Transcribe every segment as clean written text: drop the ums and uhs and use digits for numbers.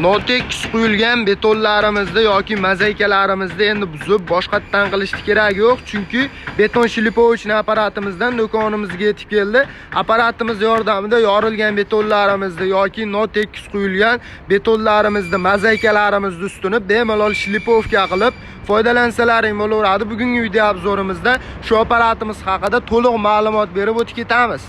notekis quyilgan betonlarimizda yoki mozaykalarimizda endi buzib boshqatdan qilishni kerak yo'q, chunki beton shlipovichni apparatimizdan do'konimizga yetib keldi. Apparatimiz yordamida yorilgan betonlarimizni yoki notekis quyilgan betonlarimizni mozaykalarimizning ustini bemalol shlipovka qilib foydalansalaring bo'laveradi. Bugungi video obzorimizda shu apparatimiz haqida to'liq ma'lumot berib o'tib ketamiz.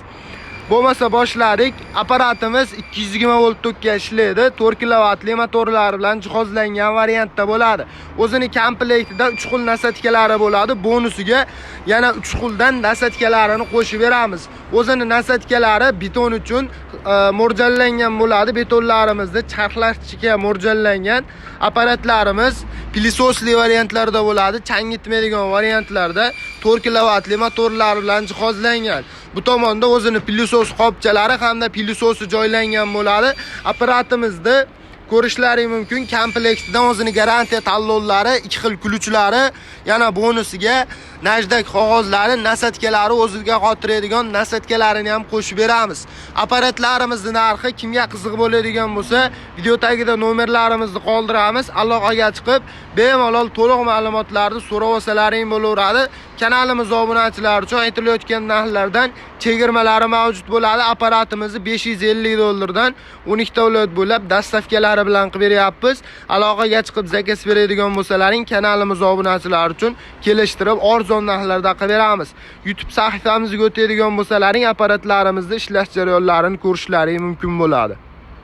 Bo'lmasa boshladik. Apparatimiz 220 volt tokka ishlaydi. 4 kilovatli motorlar bilan jihozlangan variantda bo'ladi. O'zini komplektida 3 xil nasatkalari bo'ladi. Bonusiga yana 3 xildan nasatkalarini qo'shib beramiz. O'zini nasatkalari beton uchun mo'ljallangan bo'ladi. Betonlarimizda charxlashga mo'ljallangan apparatlarimiz pilisosli variantlarda bo'ladi. Changitmaydigan variantlarda 4 kilovatli motorlar bilan jihozlangan. Bu tomonda o'zini pilisos qopchalari hamda pilisosi joylangan bo'ladi. Apparatimizda ko'rishlari mumkin. Komplektdan o'zini garantiya talonlari, 2 xil ключlari, yana bonusiga najdak qog'ozlari, nasatkalari o'ziga qotiradigan nasatkalarini ham qo'shib beramiz. Apparatlarimizning narxi kimga qiziq bo'ladigan bo'lsa, video tagida nomerlarimizni qoldiramiz. Aloqaga chiqib, bemalol to'liq ma'lumotlarni so'rab olsalaring bo'laveradi. Kanalimiz obunachilari uchun aytilayotgan narxlardan chegirmalari mavjud bo'ladi. Apparatimizni 550 dollardan 12 ta viloyat bo'ylab dastavkalari bilan qilib beryapmiz. Aloqaga chiqib zakaz beradigan bo'lsalaring, kanalimiz obunachilari uchun kelishtirib arzon narxlarda qilib beramiz. YouTube sahifamizga o'tadigan bo'lsalaring, apparatlarimizni ishlash jarayonlarini ko'rishlari mumkin bo'ladi.